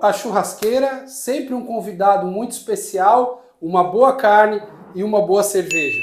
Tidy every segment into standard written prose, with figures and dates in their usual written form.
A churrasqueira, sempre um convidado muito especial, uma boa carne e uma boa cerveja.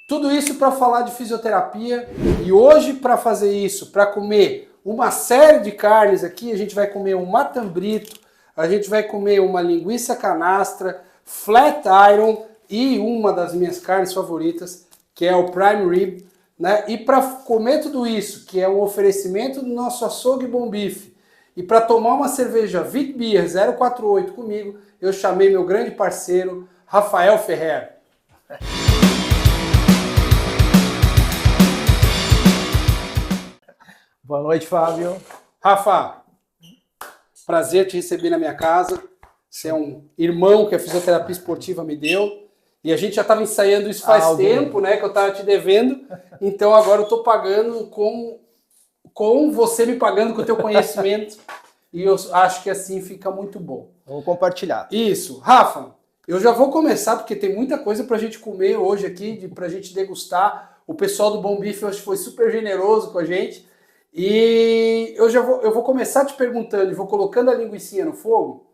Tudo isso para falar de fisioterapia e hoje para fazer isso, para comer uma série de carnes aqui, a gente vai comer um matambrito, a gente vai comer uma linguiça canastra, flat iron e uma das minhas carnes favoritas, que é o prime rib, né? E para comer tudo isso, que é um oferecimento do nosso açougue Bom Bife, e para tomar uma cerveja Witbier 048 comigo, eu chamei meu grande parceiro, Rafael Ferrer. Boa noite, Fábio. Rafa, prazer te receber na minha casa. Você é um irmão que a fisioterapia esportiva me deu. E a gente já estava ensaiando isso faz tempo, né? Que eu estava te devendo. Então agora eu estou pagando com você me pagando com o teu conhecimento. E eu acho que assim fica muito bom. Vamos compartilhar. Isso. Rafa, eu já vou começar porque tem muita coisa pra gente comer hoje aqui, pra gente degustar. O pessoal do Bom Bife hoje foi super generoso com a gente. E eu vou começar te perguntando e vou colocando a linguicinha no fogo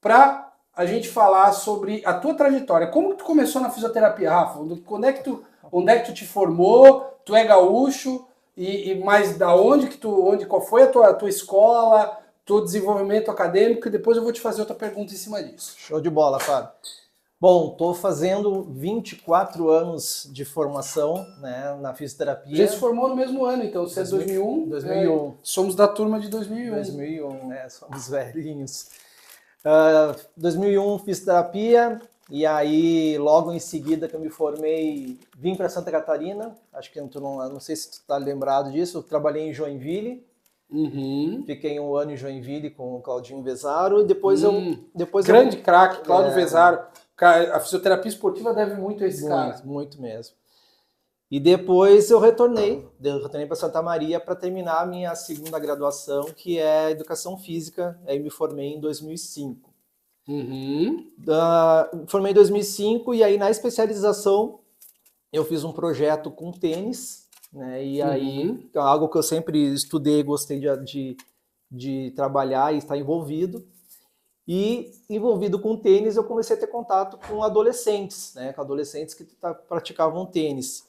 pra a gente falar sobre a tua trajetória. Como que tu começou na fisioterapia, Rafa? Onde é que tu te formou? Tu é gaúcho? Mas da onde que qual foi a tua escola? Teu desenvolvimento acadêmico, e depois eu vou te fazer outra pergunta em cima disso. Show de bola, Fábio. Bom, estou fazendo 24 anos de formação, né, na fisioterapia. A gente se formou no mesmo ano, então você é 2001? 2001. Somos da turma de 2001. 2001, né, somos velhinhos. 2001 fisioterapia, e aí logo em seguida que eu me formei, vim para Santa Catarina, acho que não sei se tu está lembrado disso, eu trabalhei em Joinville. Uhum. Fiquei um ano em Joinville com o Claudinho Vezaro e depois grande craque, Cláudio Vezaro. A fisioterapia esportiva deve muito a esse cara. Muito mesmo. E depois eu retornei para Santa Maria para terminar a minha segunda graduação, que é Educação Física. Aí me formei em 2005. Uhum. Formei em 2005 e aí na especialização eu fiz um projeto com tênis, né? E aí, algo que eu sempre estudei, gostei de trabalhar e estar envolvido. E envolvido com tênis, eu comecei a ter contato com adolescentes, né? Com adolescentes que praticavam tênis.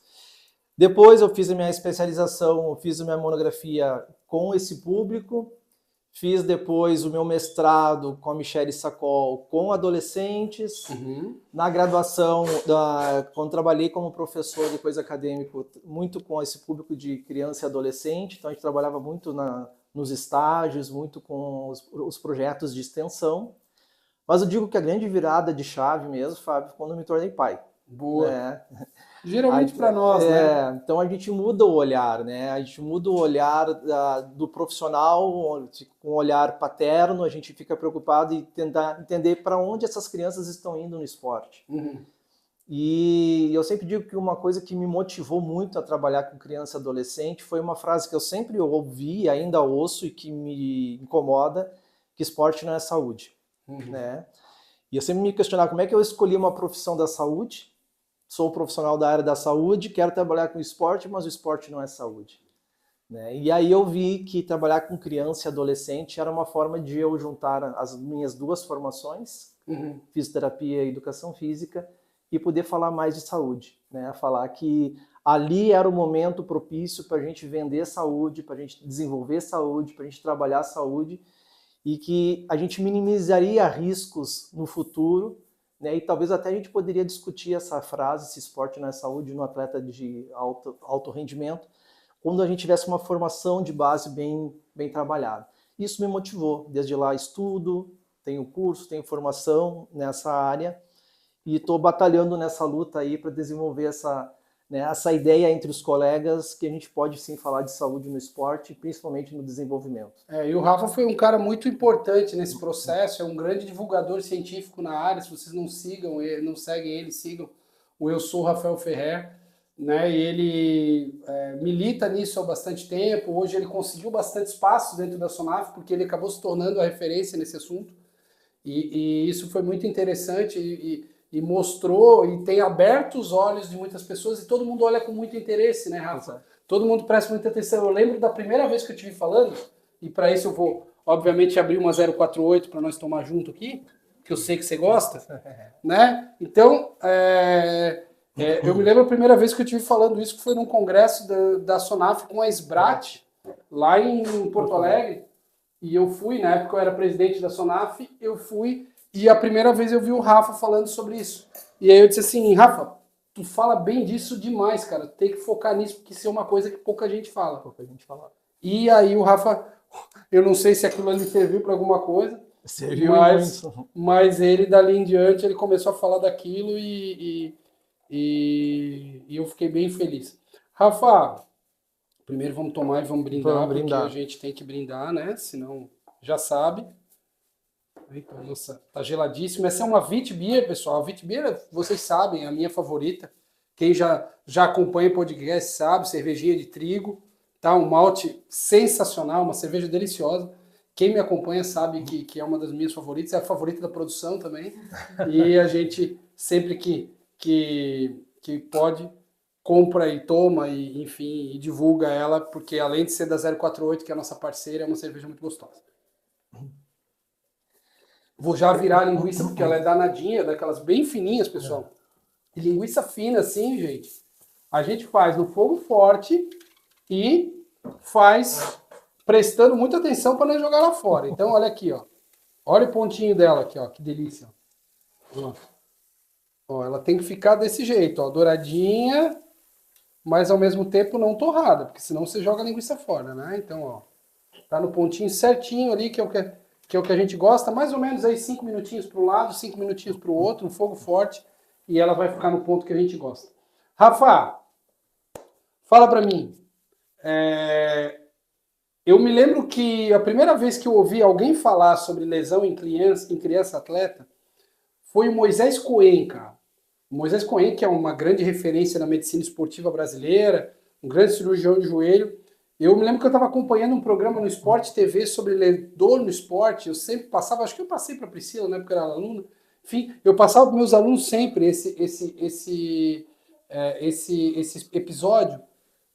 Depois eu fiz a minha especialização, eu fiz a minha monografia com esse público. Fiz depois o meu mestrado com a Michele Sacol com adolescentes. Uhum. Na graduação, quando trabalhei como professor depois acadêmico, muito com esse público de criança e adolescente. Então a gente trabalhava muito nos estágios, muito com os projetos de extensão. Mas eu digo que a grande virada de chave mesmo, Fábio, quando eu me tornei pai. Boa. Né? Geralmente para nós, né? Então a gente muda o olhar, né? A gente muda o olhar do profissional, com um olhar paterno, a gente fica preocupado em tentar entender para onde essas crianças estão indo no esporte. Uhum. E eu sempre digo que uma coisa que me motivou muito a trabalhar com criança e adolescente foi uma frase que eu sempre ouvi, ainda ouço e que me incomoda, que esporte não é saúde. Né? E eu sempre me questionava como é que eu escolhi uma profissão da saúde. Sou profissional da área da saúde, quero trabalhar com esporte, mas o esporte não é saúde. Né? E aí eu vi que trabalhar com criança e adolescente era uma forma de eu juntar as minhas duas formações, fisioterapia e educação física, e poder falar mais de saúde. Né? Falar que ali era o momento propício para a gente vender saúde, para a gente desenvolver saúde, para a gente trabalhar saúde, e que a gente minimizaria riscos no futuro. Né? E talvez até a gente poderia discutir essa frase, se esporte não é saúde, no atleta de alto rendimento, quando a gente tivesse uma formação de base bem trabalhada. Isso me motivou. Desde lá estudo, tenho curso, tenho formação nessa área e estou batalhando nessa luta aí para desenvolver essa ideia entre os colegas que a gente pode sim falar de saúde no esporte, principalmente no desenvolvimento. E o Rafa foi um cara muito importante nesse processo, é um grande divulgador científico na área. Se vocês não seguem ele, sigam o Eu Sou Rafael Ferrer, né? E ele milita nisso há bastante tempo. Hoje ele conseguiu bastante espaço dentro da Sonaf, porque ele acabou se tornando a referência nesse assunto. E isso foi muito interessante e mostrou e tem aberto os olhos de muitas pessoas e todo mundo olha com muito interesse, né, Rafa? Todo mundo presta muita atenção. Eu lembro da primeira vez que eu te vi falando, e para isso eu vou obviamente abrir uma 048 para nós tomar junto aqui, que eu sei que você gosta, né? Então, eu me lembro a primeira vez que eu estive falando isso, que foi num congresso da Sonaf com a Sbrat, lá em Porto Alegre, e eu fui, na época eu era presidente da Sonaf, eu fui, e a primeira vez eu vi o Rafa falando sobre isso. E aí eu disse assim, Rafa, tu fala bem disso demais, cara, tem que focar nisso, porque isso é uma coisa que pouca gente fala. E aí o Rafa, eu não sei se aquilo ali serviu para alguma coisa, serviu mas ele dali em diante ele começou a falar daquilo e eu fiquei bem feliz. Rafa, primeiro vamos tomar e vamos brindar, porque a gente tem que brindar, né? Senão já sabe. Eita, nossa, tá geladíssimo. Essa é uma Witbier, pessoal. A Witbier, vocês sabem, é a minha favorita. Quem já acompanha o podcast sabe, cervejinha de trigo, tá? Um malte sensacional, uma cerveja deliciosa. Quem me acompanha sabe que é uma das minhas favoritas, é a favorita da produção também. E a gente, sempre que pode, compra e toma e, enfim, e divulga ela, porque além de ser da 048, que é a nossa parceira, é uma cerveja muito gostosa. Vou já virar a linguiça, porque ela é danadinha, daquelas bem fininhas, pessoal. E linguiça fina assim, gente, a gente faz no fogo forte e faz prestando muita atenção para não jogar lá fora. Então, olha aqui, ó. Olha o pontinho dela aqui, ó. Que delícia. Ó, ela tem que ficar desse jeito, ó. Douradinha, mas ao mesmo tempo não torrada, porque senão você joga a linguiça fora, né? Então, ó. Tá no pontinho certinho ali, que é o que a gente gosta. Mais ou menos aí 5 minutinhos para um lado, 5 minutinhos para o outro, um fogo forte. E ela vai ficar no ponto que a gente gosta. Rafa, fala para mim. Eu me lembro que a primeira vez que eu ouvi alguém falar sobre lesão em criança atleta foi o Moisés Cohen, cara. O Moisés Cohen, que é uma grande referência na medicina esportiva brasileira, um grande cirurgião de joelho. Eu me lembro que eu estava acompanhando um programa no Sport TV sobre dor no esporte. Eu sempre passava, acho que eu passei para a Priscila, né, porque eu era aluna. Enfim, eu passava para meus alunos sempre esse episódio.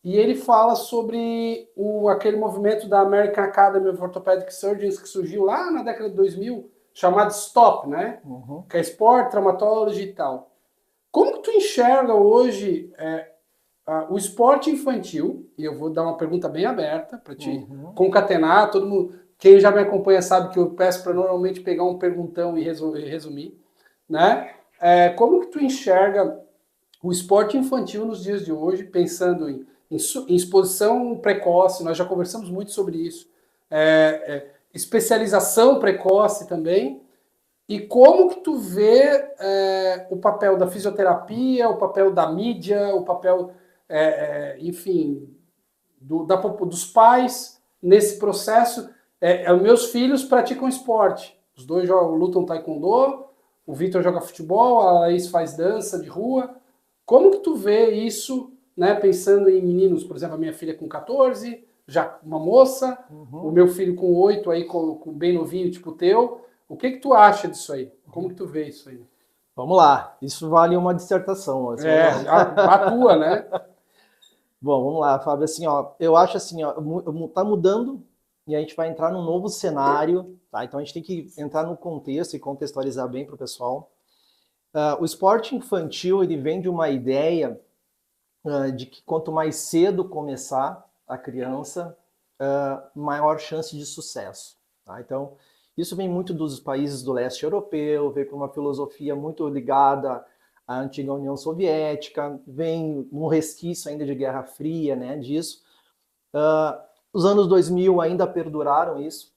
E ele fala sobre aquele movimento da American Academy of Orthopedic Surgeons que surgiu lá na década de 2000, chamado STOP, né? Que é Sport, Traumatology e tal. Como que tu enxerga hoje o esporte infantil? E eu vou dar uma pergunta bem aberta para te concatenar. Todo mundo, quem já me acompanha sabe que eu peço para normalmente pegar um perguntão e resumir, né? Como que tu enxerga o esporte infantil nos dias de hoje, pensando em exposição precoce? Nós já conversamos muito sobre isso, especialização precoce também, e como que tu vê o papel da fisioterapia, o papel da mídia, o papel, enfim, dos pais nesse processo? Meus filhos praticam esporte, os dois lutam taekwondo, o Vitor joga futebol, a Laís faz dança de rua. Como que tu vê isso, né, pensando em meninos, por exemplo, a minha filha com 14, já uma moça, o meu filho com 8, aí com bem novinho, tipo o teu. O que que tu acha disso aí? Como que tu vê isso aí? Vamos lá, isso vale uma dissertação. Assim, a tua, né? Bom, vamos lá, Fábio. Assim, ó, eu acho assim, ó, tá mudando e a gente vai entrar num novo cenário, tá? Então a gente tem que entrar no contexto e contextualizar bem para o pessoal. O esporte infantil, ele vem de uma ideia de que quanto mais cedo começar a criança, maior chance de sucesso. Tá? Então, isso vem muito dos países do leste europeu, vem para uma filosofia muito ligada à antiga União Soviética, vem um resquício ainda de Guerra Fria, né, disso. Os anos 2000 ainda perduraram isso,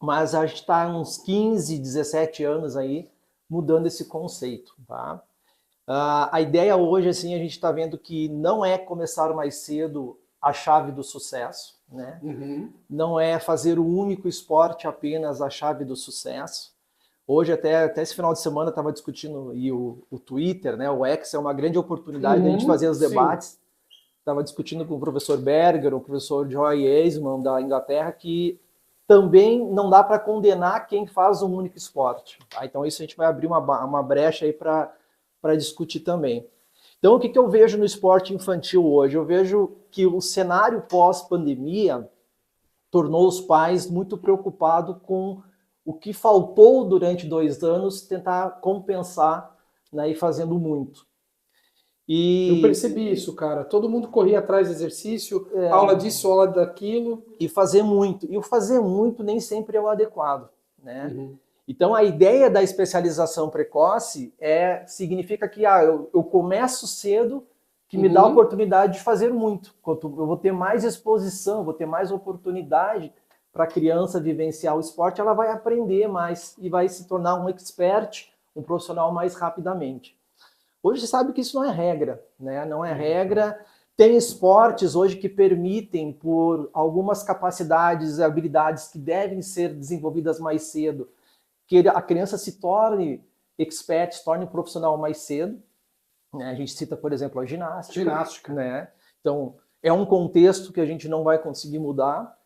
mas a gente está uns 15, 17 anos aí mudando esse conceito, tá? A ideia hoje, assim, a gente está vendo que não é começar mais cedo a chave do sucesso, né? Não é fazer o único esporte apenas a chave do sucesso. Hoje, até esse final de semana, estava discutindo, e o Twitter, né, o X é uma grande oportunidade de a gente fazer os debates. Estava discutindo com o professor Berger, o professor Joy Eisman, da Inglaterra, que também não dá para condenar quem faz um único esporte. Tá? Então isso a gente vai abrir uma brecha aí para discutir também. Então o que eu vejo no esporte infantil hoje? Eu vejo que o cenário pós-pandemia tornou os pais muito preocupados com o que faltou durante 2 anos, tentar compensar, né, e fazendo muito. Eu percebi isso, cara. Todo mundo corria atrás de exercício, aula disso, aula daquilo. E fazer muito. E o fazer muito nem sempre é o adequado, né? Então, a ideia da especialização precoce significa que eu começo cedo, que me dá a oportunidade de fazer muito. Eu vou ter mais exposição, vou ter mais oportunidade para a criança vivenciar o esporte, ela vai aprender mais e vai se tornar um expert, um profissional mais rapidamente. Hoje você sabe que isso não é regra, né? Não é regra. Tem esportes hoje que permitem, por algumas capacidades e habilidades que devem ser desenvolvidas mais cedo, que a criança se torne expert, se torne profissional mais cedo. A gente cita, por exemplo, a ginástica. Né? Então, é um contexto que a gente não vai conseguir mudar,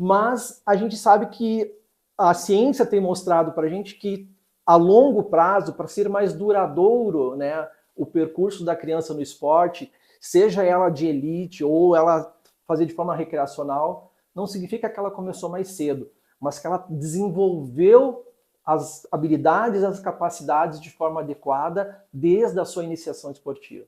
mas a gente sabe que a ciência tem mostrado para a gente que, a longo prazo, para ser mais duradouro, né, o percurso da criança no esporte, seja ela de elite ou ela fazer de forma recreacional, não significa que ela começou mais cedo, mas que ela desenvolveu as habilidades, as capacidades de forma adequada desde a sua iniciação esportiva.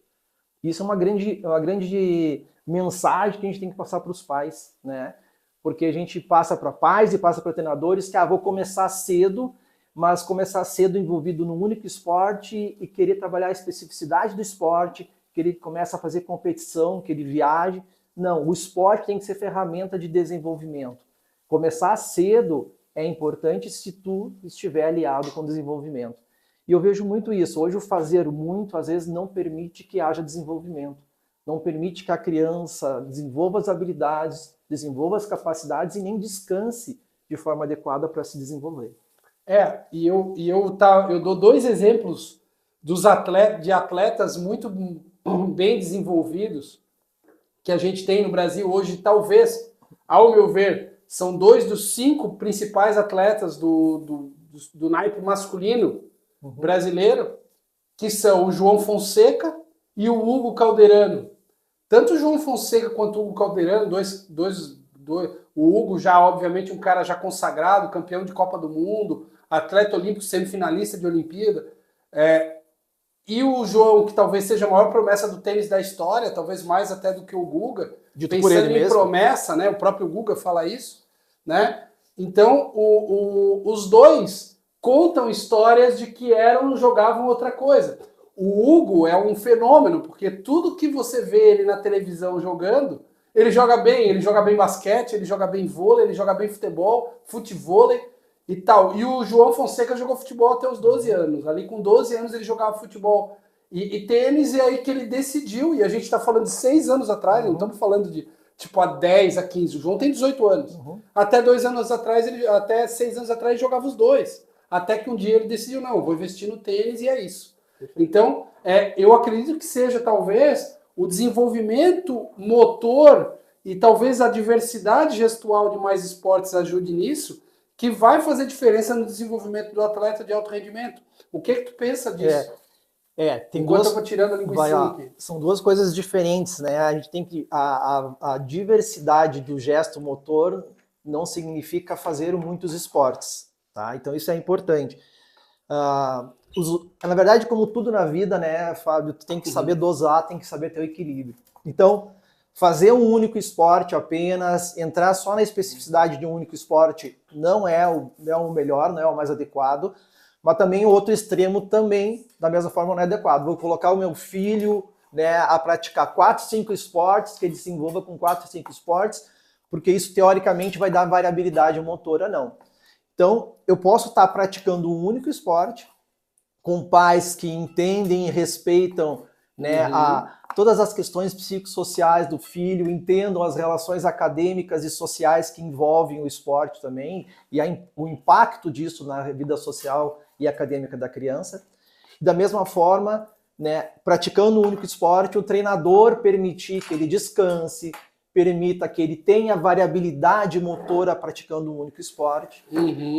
Isso é uma grande mensagem que a gente tem que passar para os pais, né? Porque a gente passa para pais e passa para treinadores que vou começar cedo, mas começar cedo envolvido num único esporte e querer trabalhar a especificidade do esporte, que ele comece a fazer competição, que ele viaje. Não, o esporte tem que ser ferramenta de desenvolvimento. Começar cedo é importante se tu estiver aliado com o desenvolvimento. E eu vejo muito isso. Hoje o fazer muito, às vezes, não permite que haja desenvolvimento. Não permite que a criança desenvolva as habilidades, desenvolva as capacidades e nem descanse de forma adequada para se desenvolver. Eu dou 2 exemplos de atletas muito bem desenvolvidos que a gente tem no Brasil hoje, talvez, ao meu ver, são 2 dos 5 principais atletas do naipe masculino brasileiro, que são o João Fonseca e o Hugo Calderano. Tanto o João Fonseca quanto o Hugo Calderano, o Hugo já, obviamente, um cara já consagrado, campeão de Copa do Mundo, atleta olímpico, semifinalista de Olimpíada, e o João, que talvez seja a maior promessa do tênis da história, talvez mais até do que o Guga, dito pensando por ele em mesmo. Promessa, né? O próprio Guga fala isso, né? Então, os 2 contam histórias de que jogavam outra coisa. O Hugo é um fenômeno, porque tudo que você vê ele na televisão jogando, ele joga bem basquete, ele joga bem vôlei, ele joga bem futevôlei e tal. E o João Fonseca jogou futebol até os 12 anos. Ali com 12 anos ele jogava futebol e tênis, e aí que ele decidiu, e a gente está falando de 6 anos atrás, não estamos falando de tipo há 10, a 15. O João tem 18 anos. Até 2 anos atrás, até 6 anos atrás, ele jogava os 2. Até que um dia ele decidiu, não, vou investir no tênis e é isso. Então, eu acredito que seja talvez o desenvolvimento motor e talvez a diversidade gestual de mais esportes ajude nisso, que vai fazer diferença no desenvolvimento do atleta de alto rendimento. O que tu pensa disso? Tem Enquanto eu vou tirando a linguiça aqui. São 2 coisas diferentes, né? A gente tem que a diversidade do gesto motor não significa fazer muitos esportes, tá? Então isso é importante. Na verdade, como tudo na vida, né, Fábio, tu tem que saber dosar, tem que saber ter o equilíbrio. Então, fazer um único esporte apenas, entrar só na especificidade de um único esporte não é o melhor, não é o mais adequado, mas também o outro extremo também, da mesma forma, não é adequado. Vou colocar o meu filho, né, a praticar 4, 5 esportes, que ele se envolva com 4, 5 esportes, porque isso teoricamente vai dar variabilidade motora, não. Então, eu posso estar praticando um único esporte, com pais que entendem e respeitam, né, todas as questões psicossociais do filho, entendam as relações acadêmicas e sociais que envolvem o esporte também, e o impacto disso na vida social e acadêmica da criança. Da mesma forma, né, praticando um único esporte, o treinador permitir que ele descanse, permita que ele tenha variabilidade motora praticando um único esporte,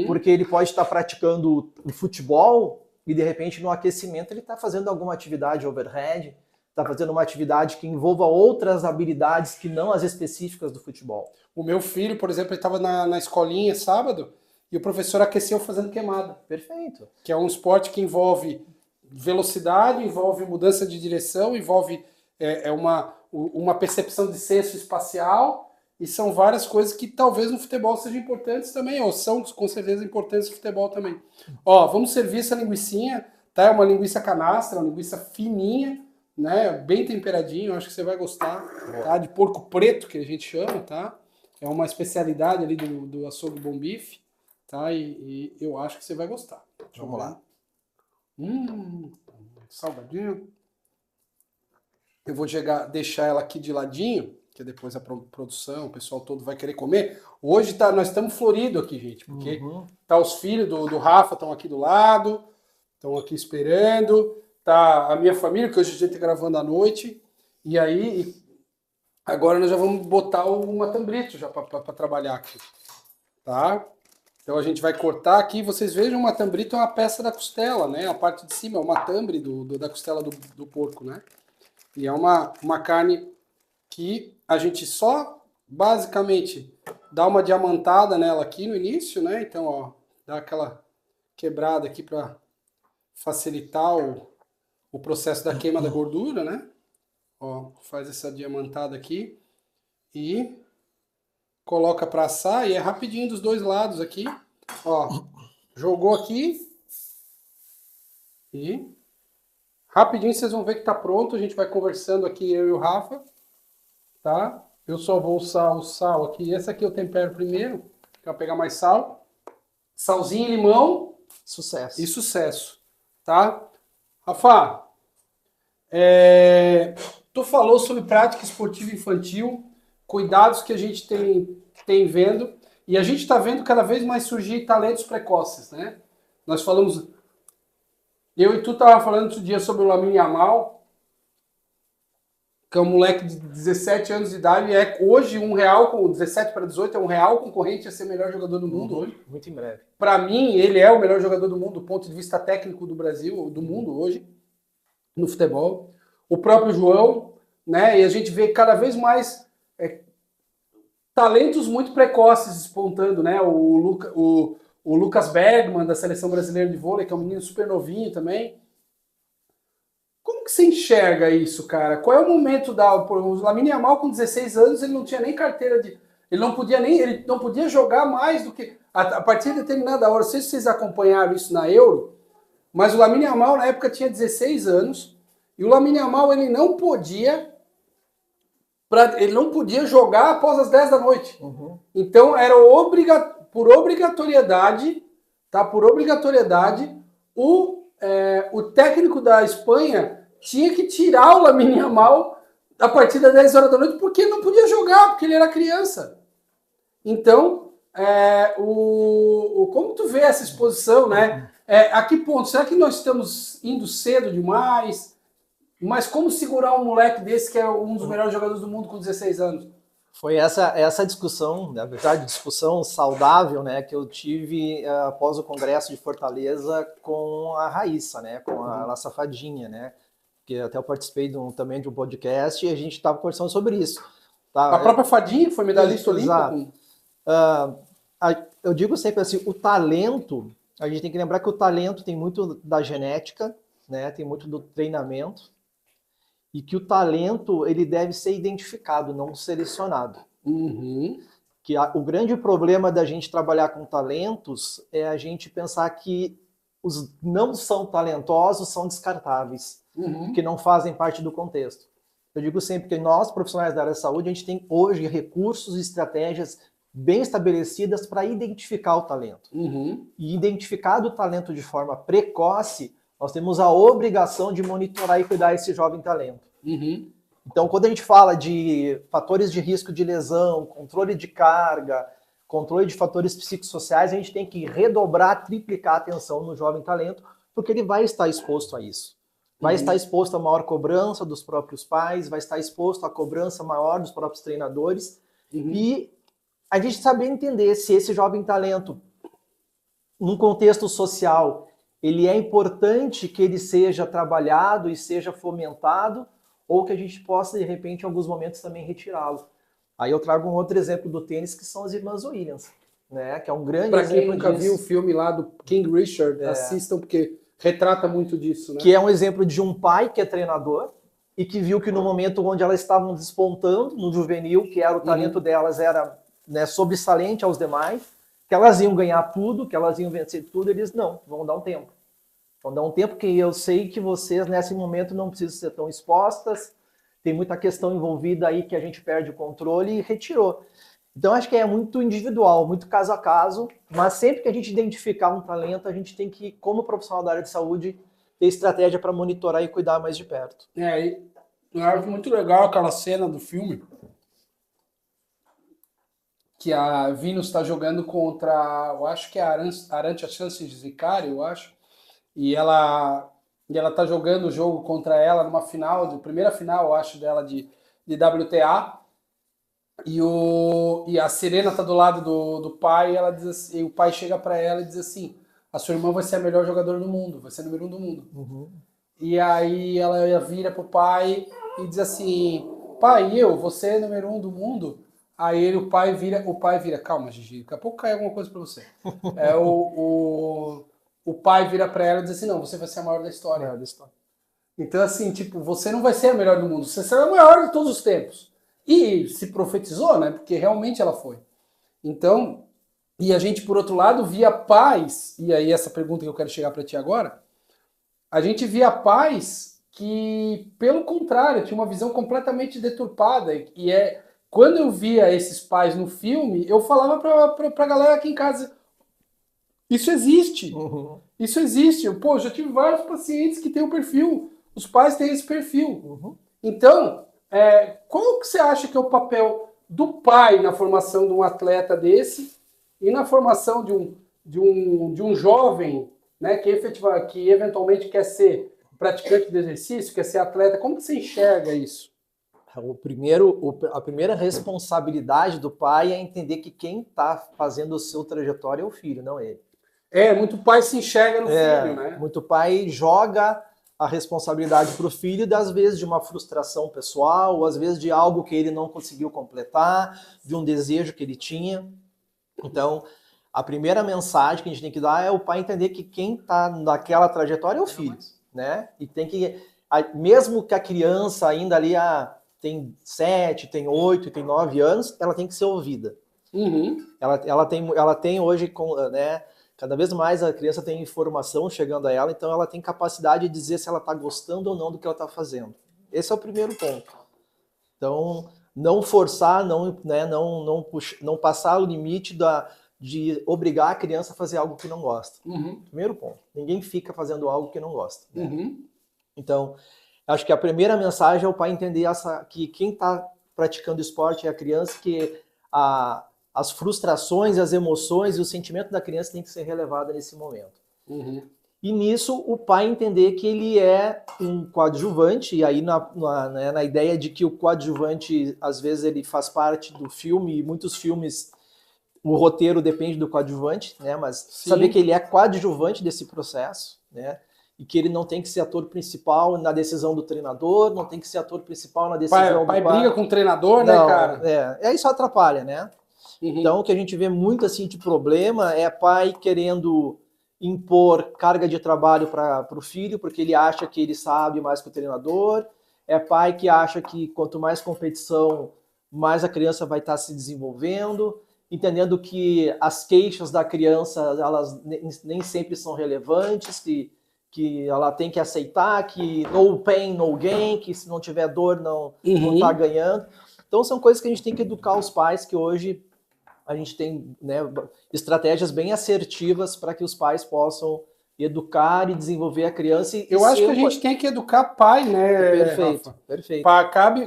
porque ele pode estar praticando o futebol e de repente no aquecimento ele está fazendo alguma atividade overhead, está fazendo uma atividade que envolva outras habilidades que não as específicas do futebol. O meu filho, por exemplo, ele estava na escolinha sábado e o professor aqueceu fazendo queimada. Perfeito. Que é um esporte que envolve velocidade, envolve mudança de direção, envolve uma percepção de senso espacial, e são várias coisas que talvez no futebol sejam importantes também, ou são com certeza importantes no futebol também. Ó, vamos servir essa linguicinha, tá? É uma linguiça canastra, uma linguiça fininha, né? Bem temperadinho, acho que você vai gostar, tá? De porco preto, que a gente chama, tá? É uma especialidade ali do açougue Bom Bife, tá? E eu acho que você vai gostar. Vamos lá. Salgadinho. Eu vou deixar ela aqui de ladinho, que depois a produção, o pessoal todo vai querer comer. Hoje nós estamos floridos aqui, gente, porque tá os filhos do Rafa estão aqui do lado, estão aqui esperando, tá a minha família, que hoje a gente está gravando à noite, e aí agora nós já vamos botar o matambrito já para trabalhar aqui, tá? Então a gente vai cortar aqui, vocês vejam, o matambrito é uma peça da costela, né? A parte de cima é o matambre da costela do porco, né? E é uma carne que a gente só basicamente dá uma diamantada nela aqui no início, né? Então, ó, dá aquela quebrada aqui para facilitar o processo da queima da gordura, né? Ó, faz essa diamantada aqui e coloca para assar, e é rapidinho dos dois lados aqui. Ó, jogou aqui e rapidinho vocês vão ver que tá pronto. A gente vai conversando aqui, eu e o Rafa, tá? Eu só vou usar o sal aqui. Esse aqui eu tempero primeiro, para pegar mais sal. Salzinho e limão. Sucesso. E sucesso, tá? Rafa, tu falou sobre prática esportiva infantil, cuidados que a gente tem vendo, e a gente está vendo cada vez mais surgir talentos precoces, né? Nós falamos, eu e tu tava falando outro dia sobre o Lamine Yamal, que é um moleque de 17 anos de idade, e hoje com 17 para 18 é um real concorrente a ser melhor jogador do mundo hoje. Muito em breve. Para mim, ele é o melhor jogador do mundo do ponto de vista técnico do Brasil, do mundo hoje, no futebol. O próprio João, né? E a gente vê cada vez mais talentos muito precoces despontando, né? O Lucas Bergman, da Seleção Brasileira de Vôlei, que é um menino super novinho também. Como que você enxerga isso, cara? Qual é o momento o Lamine Yamal com 16 anos, ele não tinha nem carteira de... Ele não podia jogar mais do que... A partir de determinada hora, não sei se vocês acompanharam isso na Euro, mas o Lamine Yamal na época tinha 16 anos, e o Lamine Yamal ele não podia jogar após as 10 da noite. Então era por obrigatoriedade, tá? Por obrigatoriedade, o técnico da Espanha tinha que tirar o Lamine Yamal a partir das 10 horas da noite, porque ele não podia jogar, porque ele era criança. Então, como tu vê essa exposição, né? A que ponto? Será que nós estamos indo cedo demais? Mas como segurar um moleque desse que é um dos melhores jogadores do mundo com 16 anos? Foi essa discussão, na verdade, discussão saudável, né, que eu tive após o Congresso de Fortaleza com a Raíssa, né, com a La Safadinha, né, que até eu participei também de um podcast e a gente estava conversando sobre isso. Tá? A própria Fadinha, que foi medalhista olímpica. Eu digo sempre assim, o talento, a gente tem que lembrar que o talento tem muito da genética, né, tem muito do treinamento, e que o talento ele deve ser identificado, não selecionado. Que o grande problema da gente trabalhar com talentos é a gente pensar que os não são talentosos são descartáveis, que não fazem parte do contexto. Eu digo sempre que nós, profissionais da área da saúde, a gente tem hoje recursos e estratégias bem estabelecidas para identificar o talento. E identificado o talento de forma precoce, nós temos a obrigação de monitorar e cuidar desse jovem talento. Então, quando a gente fala de fatores de risco de lesão, controle de carga, controle de fatores psicossociais, a gente tem que redobrar, triplicar a atenção no jovem talento, porque ele vai estar exposto a isso. Vai estar exposto a maior cobrança dos próprios pais, vai estar exposto à cobrança maior dos próprios treinadores. E a gente saber entender se esse jovem talento, num contexto social, ele é importante que ele seja trabalhado e seja fomentado, ou que a gente possa, de repente, em alguns momentos também retirá-lo. Aí eu trago um outro exemplo do tênis, que são as irmãs Williams, né? Que é um grande Pra exemplo quem nunca disso. viu o filme lá do King Richard, assistam, porque retrata muito disso, né? Que é um exemplo de um pai que é treinador e que viu que no momento onde elas estavam despontando, no juvenil, que era o talento delas, era, né, sobressalente aos demais, que elas iam ganhar tudo, que elas iam vencer tudo, eles não, vão dar um tempo. Vão dar um tempo que eu sei que vocês, nesse momento, não precisam ser tão expostas, tem muita questão envolvida aí que a gente perde o controle e retirou. Então, acho que é muito individual, muito caso a caso, mas sempre que a gente identificar um talento, a gente tem que, como profissional da área de saúde, ter estratégia para monitorar e cuidar mais de perto. E eu acho muito legal aquela cena do filme que a Venus está jogando contra, eu acho que é a Arantxa Zicari, eu acho, e ela tá jogando o jogo contra ela numa final, primeira final, eu acho, dela de WTA, e a Serena tá do lado do pai, e ela diz assim, e o pai chega para ela e diz assim, a sua irmã vai ser a melhor jogadora do mundo, vai ser a número 1 do mundo. E aí ela vira pro pai e diz assim, pai, você é número 1 do mundo? Aí o pai vira, calma, Gigi, daqui a pouco cai alguma coisa pra você. O pai vira pra ela e diz assim, não, você vai ser a maior da história. Então, assim, tipo, você não vai ser a melhor do mundo, você será a maior de todos os tempos. E se profetizou, né? Porque realmente ela foi. Então, e a gente, por outro lado, via pais, e aí essa pergunta que eu quero chegar pra ti agora, a gente via pais que, pelo contrário, tinha uma visão completamente deturpada. Quando eu via esses pais no filme, eu falava pra galera aqui em casa, isso existe. Isso existe. Pô, já tive vários pacientes que têm o perfil. Os pais têm esse perfil. Então, qual que você acha que é o papel do pai na formação de um atleta desse e na formação de um jovem, né, que eventualmente quer ser praticante de exercício, quer ser atleta? Como que você enxerga isso? A primeira responsabilidade do pai é entender que quem está fazendo o seu trajetório é o filho, não ele. Muito pai se enxerga no filho, né? Muito pai joga a responsabilidade para o filho, às vezes de uma frustração pessoal, ou às vezes de algo que ele não conseguiu completar, de um desejo que ele tinha. Então, a primeira mensagem que a gente tem que dar é o pai entender que quem está naquela trajetória é o filho, né? E tem que, mesmo que a criança ainda ali tem 7, tem 8, tem 9 anos, ela tem que ser ouvida. Ela tem hoje, né? Cada vez mais a criança tem informação chegando a ela, então ela tem capacidade de dizer se ela está gostando ou não do que ela está fazendo. Esse é o primeiro ponto. Então, não forçar, não passar o limite de obrigar a criança a fazer algo que não gosta. Primeiro ponto. Ninguém fica fazendo algo que não gosta. Né? Então, acho que a primeira mensagem é o pai entender que quem está praticando esporte é a criança, que as frustrações, as emoções e o sentimento da criança tem que ser relevado nesse momento. E nisso, o pai entender que ele é um coadjuvante, e aí na ideia de que o coadjuvante, às vezes, ele faz parte do filme, e muitos filmes, o roteiro depende do coadjuvante, né? Mas saber que ele é coadjuvante desse processo, né? E que ele não tem que ser ator principal na decisão do treinador, não tem que ser ator principal na decisão do pai. Briga com o treinador, né, cara? Isso atrapalha, né? Então, o que a gente vê muito assim de problema é pai querendo impor carga de trabalho para o filho, porque ele acha que ele sabe mais que o treinador. É pai que acha que quanto mais competição, mais a criança vai estar se desenvolvendo, entendendo que as queixas da criança, elas nem sempre são relevantes, que ela tem que aceitar que no pain, no gain, que se não tiver dor, não está ganhando. Então, são coisas que a gente tem que educar os pais, que hoje a gente tem, né, estratégias bem assertivas para que os pais possam educar e desenvolver a criança. Eu acho que a gente tem que educar pai, né, Perfeito, Rafa? perfeito.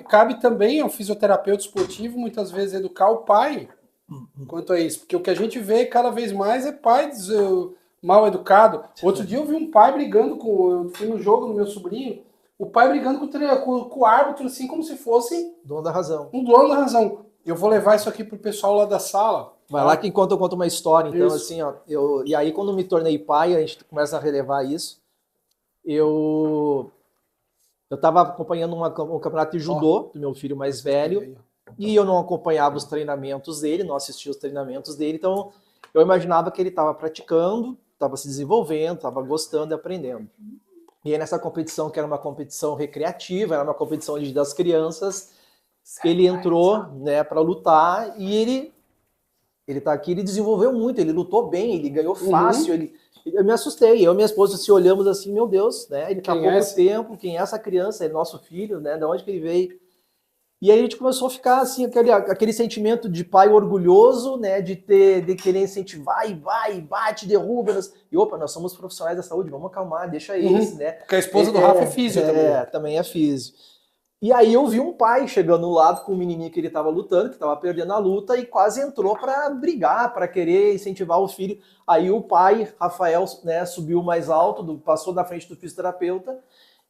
Cabe também ao fisioterapeuta esportivo, muitas vezes, educar o pai quanto a isso. Porque o que a gente vê cada vez mais é pai mal educado. Outro dia eu vi um pai brigando eu fui no jogo do meu sobrinho, o pai brigando com o árbitro, assim, como se fosse dono da razão. Um dono da razão. Eu vou levar isso aqui pro pessoal lá da sala. Vai lá que enquanto eu conto uma história, então, isso. Assim, ó, e aí quando me tornei pai, a gente começa a relevar isso. Eu Eu estava acompanhando um campeonato de judô do meu filho mais velho e eu não acompanhava os treinamentos dele, não assistia os treinamentos dele, então eu imaginava que ele estava praticando, estava se desenvolvendo, estava gostando e aprendendo. E aí nessa competição, que era uma competição recreativa, era uma competição das crianças, ele entrou, né, para lutar e ele tá aqui, ele desenvolveu muito, ele lutou bem, ele ganhou fácil, eu me assustei, eu e minha esposa se olhamos assim, meu Deus, né, ele tá há pouco tempo, quem é essa criança, é nosso filho, né, de onde que ele veio? E aí a gente começou a ficar assim, aquele sentimento de pai orgulhoso, né, de querer incentivar, e vai, bate, derruba, e opa, nós somos profissionais da saúde, vamos acalmar, deixa esse, né. Porque a esposa do Rafa é físio também. Também é físio. E aí eu vi um pai chegando no lado com um menininho que ele estava lutando, que estava perdendo a luta, e quase entrou para brigar, para querer incentivar o filho. Aí o pai, Rafael, né, subiu mais alto, passou na frente do fisioterapeuta,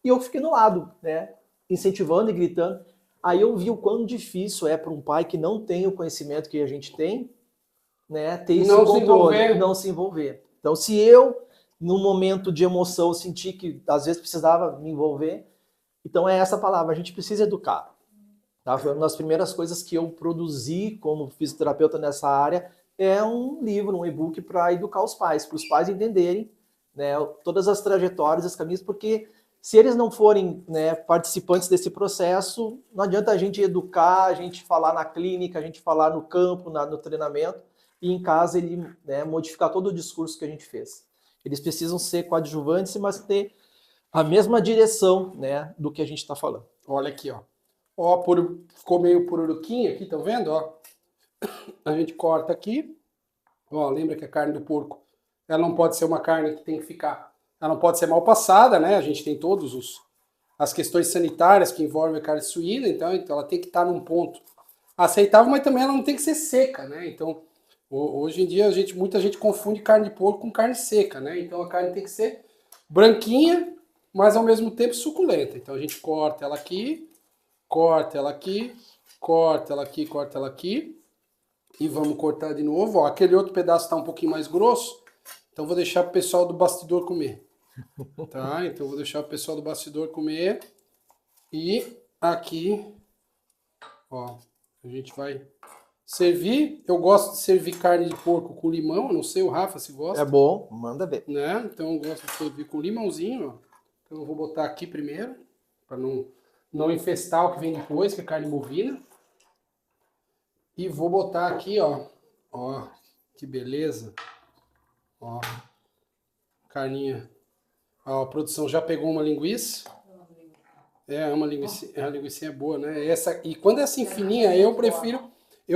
e eu fiquei no lado, né, incentivando e gritando. Aí eu vi o quão difícil é para um pai que não tem o conhecimento que a gente tem, né, ter esse controle, não se envolver. Então, se eu, num momento de emoção, senti que às vezes precisava me envolver, então é essa palavra, a gente precisa educar. Tá? Foi uma das primeiras coisas que eu produzi como fisioterapeuta nessa área, é um livro, um e-book para educar os pais, para os pais entenderem, né, todas as trajetórias, os caminhos, porque se eles não forem, né, participantes desse processo, não adianta a gente educar, a gente falar na clínica, a gente falar no campo, no treinamento, e em casa ele, né, modificar todo o discurso que a gente fez. Eles precisam ser coadjuvantes, mas ter a mesma direção, né, do que a gente está falando. Olha aqui, ó. Ó, ficou meio pururuquinha aqui, tá vendo? Ó. A gente corta aqui. Ó, lembra que a carne do porco, ela não pode ser uma carne que tem que ficar... Ela não pode ser mal passada, né? A gente tem todas as questões sanitárias que envolvem a carne suína, então ela tem que estar num ponto aceitável, mas também ela não tem que ser seca, né? Então, hoje em dia, muita gente confunde carne de porco com carne seca, né? Então a carne tem que ser branquinha, mas ao mesmo tempo suculenta. Então a gente corta ela aqui, corta ela aqui, corta ela aqui, corta ela aqui, e vamos cortar de novo. Ó, aquele outro pedaço está um pouquinho mais grosso, então vou deixar o pessoal do bastidor comer. Tá? Então vou deixar o pessoal do bastidor comer. E aqui, ó, a gente vai servir. Eu gosto de servir carne de porco com limão. Eu não sei o Rafa se gosta. É bom, manda ver. Né? Então eu gosto de servir com limãozinho, ó. Então eu vou botar aqui primeiro, para não infestar o que vem depois, que é carne bovina. E vou botar aqui, ó. Ó, que beleza. Ó, carninha. Ó, a produção já pegou uma linguiça. É uma linguiça, a linguiça é boa, né? E quando é assim fininha, eu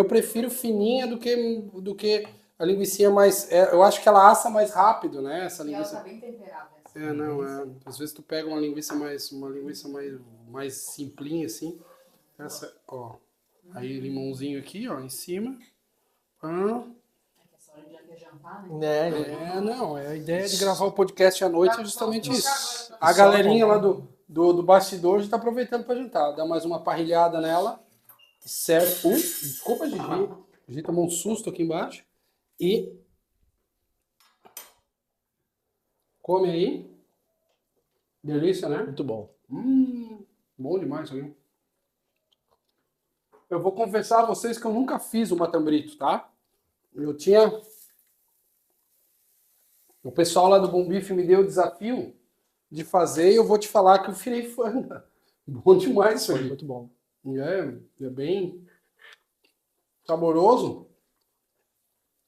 prefiro fininha do que a linguiça mais. Eu acho que ela assa mais rápido, né? Essa linguiça. E ela tá bem temperada. Às vezes tu pega uma linguiça mais simplinha assim. Essa, ó. Aí limãozinho aqui, ó, em cima. A ideia de gravar o podcast à noite é justamente isso. A galerinha lá do bastidor já está aproveitando para jantar. Dá mais uma parrilhada nela. Serve. Desculpa, Gigi. Gigi tomou um susto aqui embaixo. E come aí. Delícia, né? Muito bom. Bom demais isso aí. Eu vou confessar a vocês que eu nunca fiz o matambrito, tá? O pessoal lá do Bom Bife me deu o desafio de fazer e eu vou te falar que eu virei fã. Bom demais isso aí. Muito bom. É bem saboroso.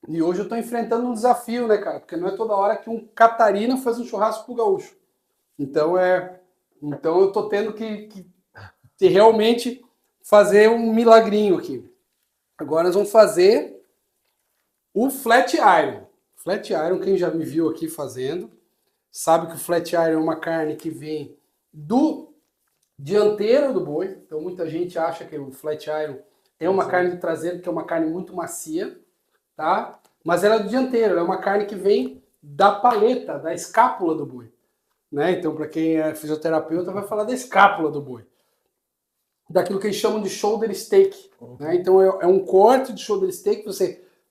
E hoje eu tô enfrentando um desafio, né, cara? Porque não é toda hora que um catarina faz um churrasco pro gaúcho. Então eu tô tendo que realmente fazer um milagrinho aqui. Agora nós vamos fazer o flat iron. Flat iron, quem já me viu aqui fazendo, sabe que o flat iron é uma carne que vem do dianteiro do boi. Então muita gente acha que o flat iron é uma carne do traseiro, que é uma carne muito macia, tá? Mas ela é do dianteiro, é uma carne que vem da paleta, da escápula do boi. Né? Então, para quem é fisioterapeuta, vai falar da escápula do boi. Daquilo que eles chamam de shoulder steak. Né? Então, é um corte de shoulder steak.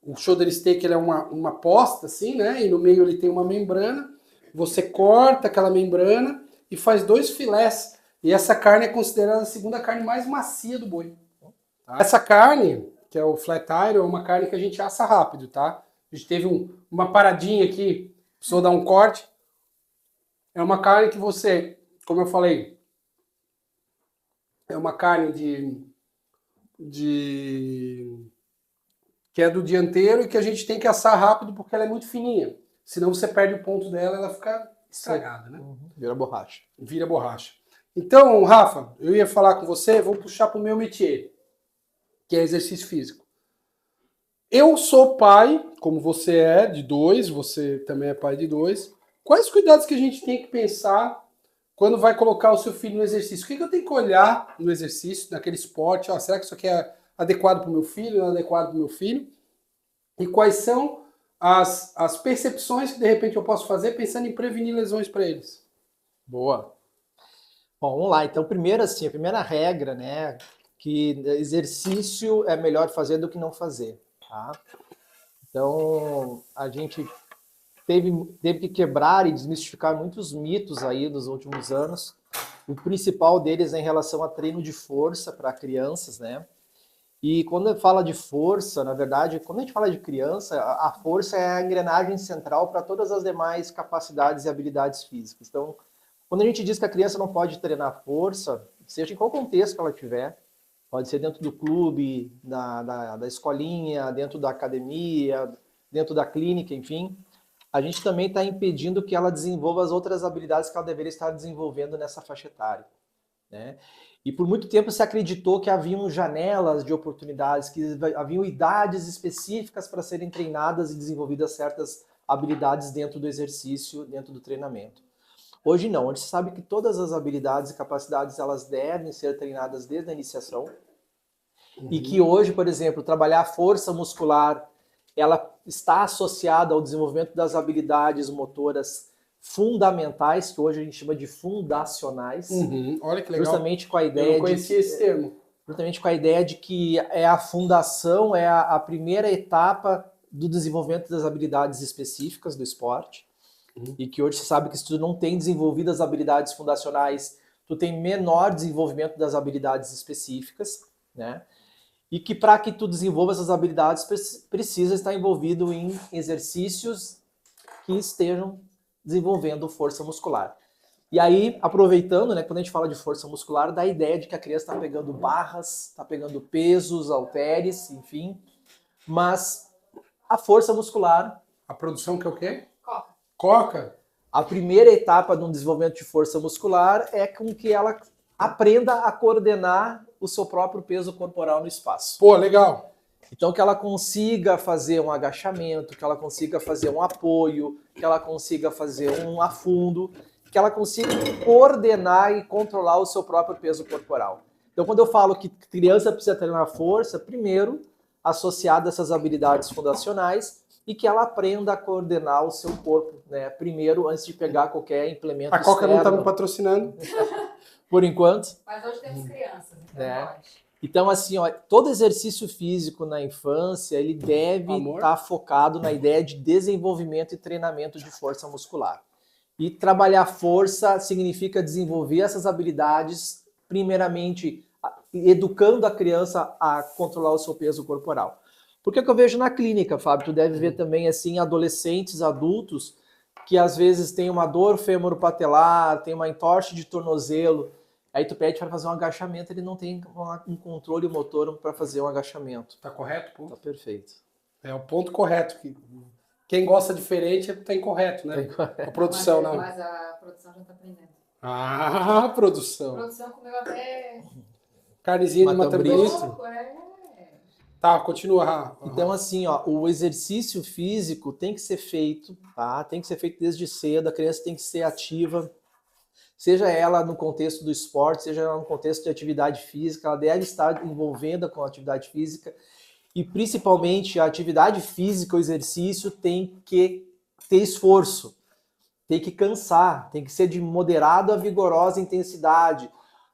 O shoulder steak ele é uma posta, assim, né? E no meio ele tem uma membrana. Você corta aquela membrana e faz 2 filés E essa carne é considerada a segunda carne mais macia do boi. Tá? Essa carne, que é o flat iron, é uma carne que a gente assa rápido, tá? A gente teve uma paradinha aqui, precisou dar um corte. É uma carne que você, como eu falei, é uma carne que é do dianteiro e que a gente tem que assar rápido porque ela é muito fininha. Senão você perde o ponto dela, ela fica estragada, né? Vira borracha. Vira borracha. Então, Rafa, eu ia falar com você, vou puxar para o meu métier, que é exercício físico. Eu sou pai, como você é, de 2, você também é pai de 2. Quais cuidados que a gente tem que pensar quando vai colocar o seu filho no exercício? O que eu tenho que olhar no exercício, naquele esporte? Será que isso aqui é adequado para o meu filho, não é adequado para o meu filho? E quais são as percepções que de repente eu posso fazer pensando em prevenir lesões para eles? Boa. Bom, vamos lá. Então, primeiro assim, a primeira regra, né, que exercício é melhor fazer do que não fazer, tá? Então, a gente teve que quebrar e desmistificar muitos mitos aí nos últimos anos. O principal deles é em relação a treino de força para crianças, né? E quando fala de força, na verdade, quando a gente fala de criança, a força é a engrenagem central para todas as demais capacidades e habilidades físicas. Então, quando a gente diz que a criança não pode treinar força, seja em qual contexto que ela tiver, pode ser dentro do clube, da escolinha, dentro da academia, dentro da clínica, enfim, a gente também está impedindo que ela desenvolva as outras habilidades que ela deveria estar desenvolvendo nessa faixa etária, né? E por muito tempo se acreditou que haviam janelas de oportunidades, que haviam idades específicas para serem treinadas e desenvolvidas certas habilidades dentro do exercício, dentro do treinamento. Hoje não, hoje se sabe que todas as habilidades e capacidades elas devem ser treinadas desde a iniciação. E que hoje, por exemplo, trabalhar força muscular, ela está associada ao desenvolvimento das habilidades motoras fundamentais, que hoje a gente chama de fundacionais. Olha que legal. Justamente com a ideia eu não conhecia esse termo. Justamente com a ideia de que é a fundação, é a primeira etapa do desenvolvimento das habilidades específicas do esporte. E que hoje se sabe que se tu não tem desenvolvido as habilidades fundacionais, tu tem menor desenvolvimento das habilidades específicas, né? E que para que tu desenvolva essas habilidades, precisa estar envolvido em exercícios que estejam desenvolvendo força muscular. E aí, aproveitando, né, quando a gente fala de força muscular, dá a ideia de que a criança está pegando barras, está pegando pesos, halteres, enfim. Mas a força muscular... A produção que é o quê? Coca. Coca? A primeira etapa do desenvolvimento de força muscular é com que ela aprenda a coordenar o seu próprio peso corporal no espaço. Pô, legal. Então que ela consiga fazer um agachamento, que ela consiga fazer um apoio, que ela consiga fazer um afundo, que ela consiga coordenar e controlar o seu próprio peso corporal. Então quando eu falo que criança precisa treinar força, primeiro associada a essas habilidades fundacionais e que ela aprenda a coordenar o seu corpo, né? Primeiro, antes de pegar qualquer implemento externo. A Coca não está me patrocinando. Por enquanto. Mas hoje temos crianças, então pode. Então, assim, ó, todo exercício físico na infância, ele deve estar focado na ideia de desenvolvimento e treinamento de força muscular. E trabalhar força significa desenvolver essas habilidades, primeiramente, educando a criança a controlar o seu peso corporal. Porque é que eu vejo na clínica, Fábio, tu deve ver também, assim, adolescentes, adultos, que às vezes tem uma dor femoropatelar, tem uma entorse de tornozelo, aí tu pede para fazer um agachamento, ele não tem um controle motor para fazer um agachamento. Tá correto, pô? Tá perfeito. É o ponto correto. Quem gosta diferente tá incorreto, né? A produção, não. Mas a produção já tá aprendendo. Ah, produção. A produção comeu até... Carnezinha de matambrito. Tá, continua, Rafa. Então, assim, ó, o exercício físico tem que ser feito, tá? Tem que ser feito desde cedo, a criança tem que ser ativa, seja ela no contexto do esporte, seja ela no contexto de atividade física, ela deve estar envolvida com a atividade física e, principalmente, a atividade física, o exercício tem que ter esforço, tem que cansar, tem que ser de moderada a vigorosa intensidade.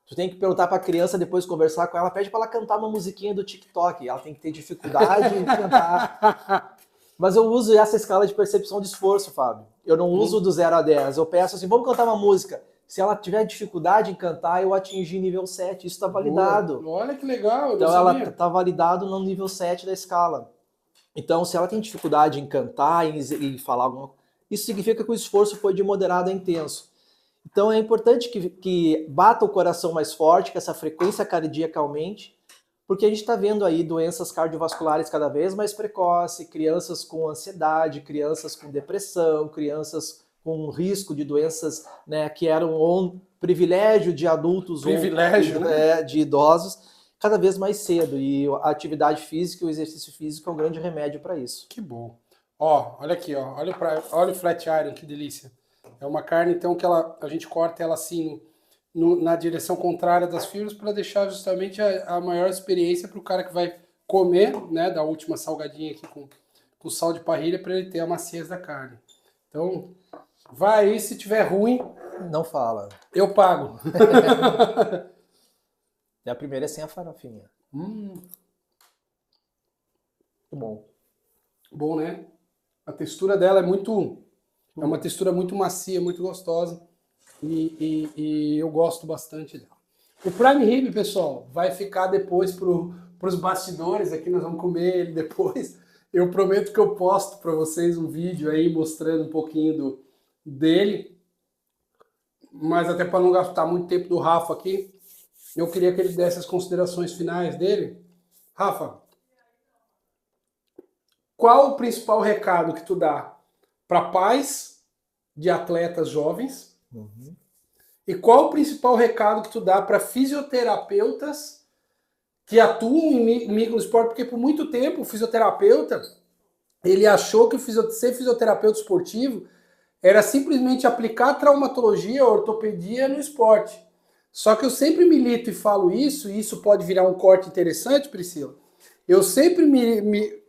Tu tem que perguntar para a criança, depois conversar com ela, pede para ela cantar uma musiquinha do TikTok. Ela tem que ter dificuldade em cantar. Mas eu uso essa escala de percepção de esforço, Fábio. Eu não uso do 0 a 10. Eu peço assim, vamos cantar uma música. Se ela tiver dificuldade em cantar, eu atingi nível 7. Isso está validado. Boa. Olha que legal. Então ela está validado no nível 7 da escala. Então, se ela tem dificuldade em cantar e falar alguma coisa, isso significa que o esforço foi de moderado a intenso. Então é importante que bata o coração mais forte, que essa frequência cardíaca aumente, porque a gente está vendo aí doenças cardiovasculares cada vez mais precoces, crianças com ansiedade, crianças com depressão, crianças com risco de doenças, né, que eram um privilégio de adultos privilégio, né, de idosos, cada vez mais cedo. E a atividade física e o exercício físico é um grande remédio para isso. Que bom. Ó, olha aqui, ó. Olha o flat iron, que delícia. É uma carne, então, que a gente corta ela assim na direção contrária das fibras para deixar justamente a maior experiência para o cara que vai comer, né, da última salgadinha aqui com sal de parrilha, para ele ter a maciez da carne. Então, vai aí, se tiver ruim... Não fala. Eu pago. E a primeira é sem a farofinha. Muito bom. Bom, né? A textura dela é uma textura muito macia, muito gostosa. E eu gosto bastante dela. O prime rib, pessoal, vai ficar depois para os bastidores. Aqui nós vamos comer ele depois. Eu prometo que eu posto para vocês um vídeo aí mostrando um pouquinho dele. Mas até para não gastar muito tempo do Rafa aqui, eu queria que ele desse as considerações finais dele. Rafa, qual o principal recado que tu dá para pais de atletas jovens? Uhum. E qual o principal recado que tu dá para fisioterapeutas que atuam em microesporte? Porque por muito tempo o fisioterapeuta, ele achou que ser fisioterapeuta esportivo era simplesmente aplicar traumatologia, ortopedia no esporte. Só que eu sempre milito e falo isso, e isso pode virar um corte interessante, Priscila. Eu sempre milito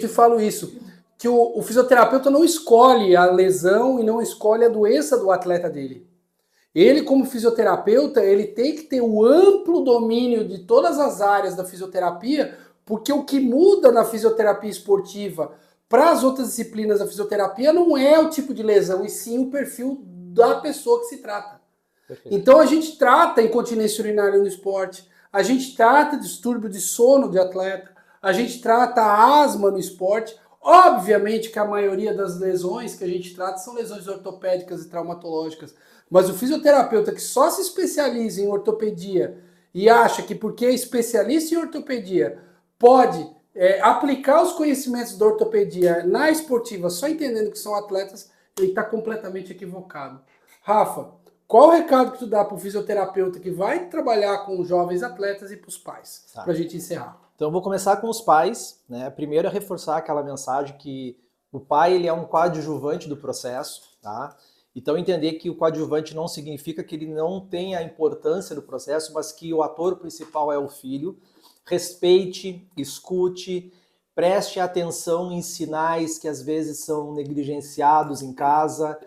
e falo isso, que o fisioterapeuta não escolhe a lesão e não escolhe a doença do atleta dele. Ele, como fisioterapeuta, ele tem que ter o amplo domínio de todas as áreas da fisioterapia, porque o que muda na fisioterapia esportiva para as outras disciplinas da fisioterapia não é o tipo de lesão, e sim o perfil da pessoa que se trata. Perfeito. Então a gente trata incontinência urinária no esporte, a gente trata distúrbio de sono de atleta, a gente trata asma no esporte. Obviamente que a maioria das lesões que a gente trata são lesões ortopédicas e traumatológicas, mas o fisioterapeuta que só se especializa em ortopedia e acha que porque é especialista em ortopedia pode aplicar os conhecimentos da ortopedia na esportiva só entendendo que são atletas, ele está completamente equivocado. Rafa, qual o recado que tu dá para o fisioterapeuta que vai trabalhar com jovens atletas e para os pais? Tá. Para a gente encerrar. Então eu vou começar com os pais, né? Primeiro é reforçar aquela mensagem que o pai ele é um coadjuvante do processo, tá? Então entender que o coadjuvante não significa que ele não tenha a importância do processo, mas que o ator principal é o filho. Respeite, escute, preste atenção em sinais que às vezes são negligenciados em casa,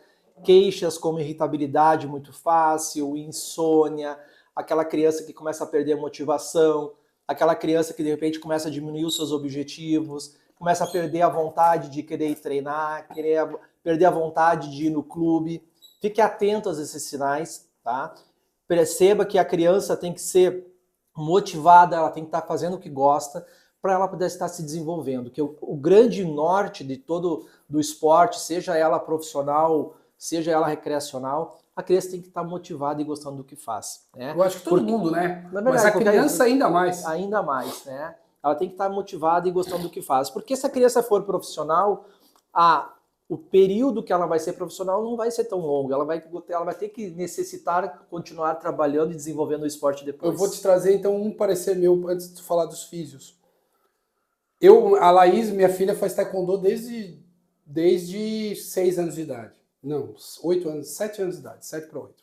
queixas como irritabilidade muito fácil, insônia, aquela criança que começa a perder a motivação, aquela criança que de repente começa a diminuir os seus objetivos, começa a perder a vontade de querer treinar, perder a vontade de ir no clube. Fique atento a esses sinais, tá? Perceba que a criança tem que ser motivada, ela tem que estar fazendo o que gosta para ela poder estar se desenvolvendo. Que o grande norte de todo do esporte, seja ela profissional, seja ela recreacional, a criança tem que estar motivada e gostando do que faz. Né? Eu acho que todo mundo, né? Na verdade, mas a criança ainda mais. Ainda mais, né? Ela tem que estar motivada e gostando do que faz. Porque se a criança for profissional, o período que ela vai ser profissional não vai ser tão longo. Ela vai ter que necessitar continuar trabalhando e desenvolvendo o esporte depois. Eu vou te trazer, então, um parecer meu antes de falar dos físios. A Laís, minha filha, faz taekwondo desde 6 anos de idade. Não, 8 anos, 7 anos de idade, 7 para 8.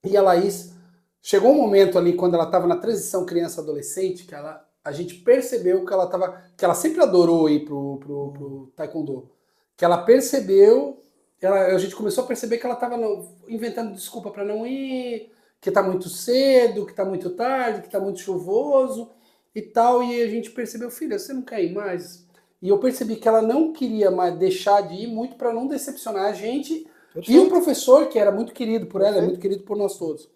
E a Laís, chegou um momento ali, quando ela estava na transição criança-adolescente, que a gente percebeu que ela sempre adorou ir pro taekwondo. Que ela percebeu, a gente começou a perceber que ela estava inventando desculpa para não ir, que está muito cedo, que está muito tarde, que está muito chuvoso e tal. E a gente percebeu, filha, você não quer ir mais? E eu percebi que ela não queria mais deixar de ir muito para não decepcionar a gente, E um professor que era muito querido por ela, é muito querido por nós todos.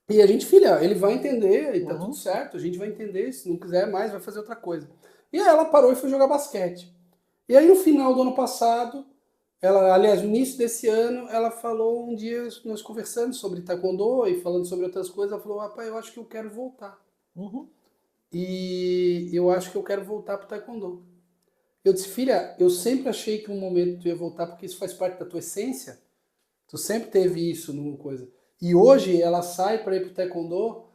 E a gente, filha, ele vai entender, e tá tudo certo, a gente vai entender, se não quiser mais, vai fazer outra coisa. E aí ela parou e foi jogar basquete. E aí no final do ano passado, aliás, no início desse ano, ela falou um dia, nós conversando sobre taekwondo e falando sobre outras coisas, ela falou, rapaz, eu acho que eu quero voltar. E eu acho que eu quero voltar pro taekwondo. Eu disse, filha, eu sempre achei que um momento tu ia voltar, porque isso faz parte da tua essência. Tu sempre teve isso numa coisa. E hoje ela sai para ir pro taekwondo,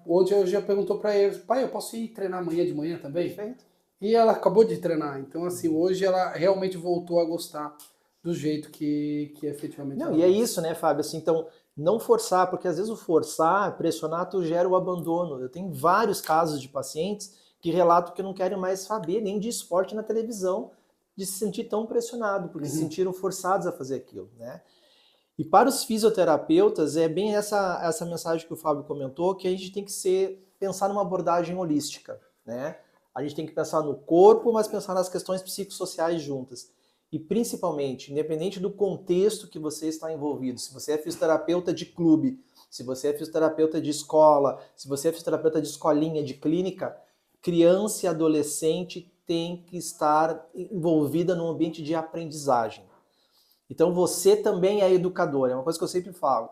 ontem eu já perguntou para ele, pai, eu posso ir treinar amanhã de manhã também? Perfeito. E ela acabou de treinar. Então, assim, hoje ela realmente voltou a gostar do jeito que efetivamente Não, ela e é gosta. isso, né, Fábio? Assim, então, não forçar, porque às vezes o forçar, pressionar, tu gera o abandono. Eu tenho vários casos de pacientes que relatam que não querem mais saber nem de esporte na televisão, de se sentir tão pressionado, porque se sentiram forçados a fazer aquilo, né? E para os fisioterapeutas, é bem essa mensagem que o Fábio comentou, que a gente tem que pensar numa abordagem holística, né? A gente tem que pensar no corpo, mas pensar nas questões psicossociais juntas. E principalmente, independente do contexto que você está envolvido, se você é fisioterapeuta de clube, se você é fisioterapeuta de escola, se você é fisioterapeuta de escolinha, de clínica, criança e adolescente tem que estar envolvida num ambiente de aprendizagem. Então você também é educador, é uma coisa que eu sempre falo.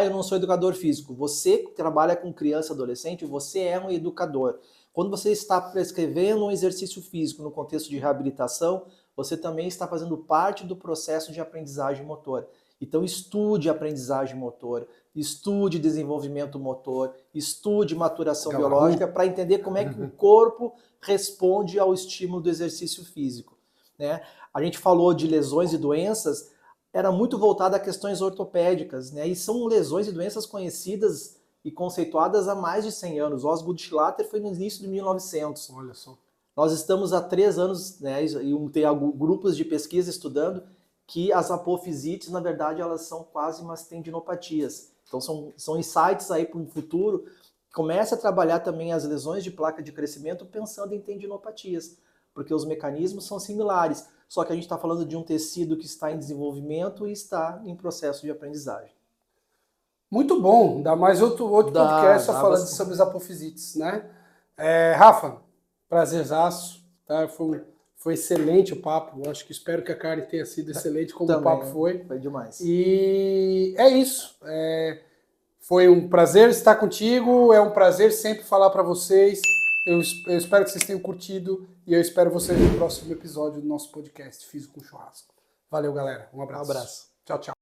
Eu não sou educador físico. Você que trabalha com criança e adolescente, você é um educador. Quando você está prescrevendo um exercício físico no contexto de reabilitação, você também está fazendo parte do processo de aprendizagem motor. Então estude aprendizagem motor, estude desenvolvimento motor, estude maturação biológica para entender como é que o corpo responde ao estímulo do exercício físico, né? A gente falou de lesões e doenças, era muito voltada a questões ortopédicas, né? E são lesões e doenças conhecidas e conceituadas há mais de 100 anos. O Osgood-Schlatter foi no início de 1900. Olha só. Nós estamos há 3 anos, né, e tem grupos de pesquisa estudando que as apofisites, na verdade, elas são quase umas tendinopatias. Então são insights aí para o futuro. Comece a trabalhar também as lesões de placa de crescimento pensando em tendinopatias, porque os mecanismos são similares. Só que a gente está falando de um tecido que está em desenvolvimento e está em processo de aprendizagem. Muito bom, dá mais outro podcast só falando sobre os apofisites, né? Rafa, prazerzaço, tá? Foi excelente o papo, eu acho que espero que a Karen tenha sido excelente como também, o papo foi. Foi demais. E é isso, foi um prazer estar contigo, é um prazer sempre falar para vocês, eu espero que vocês tenham curtido e eu espero vocês no próximo episódio do nosso podcast Físico com Churrasco. Valeu, galera, um abraço. Um abraço. Tchau, tchau.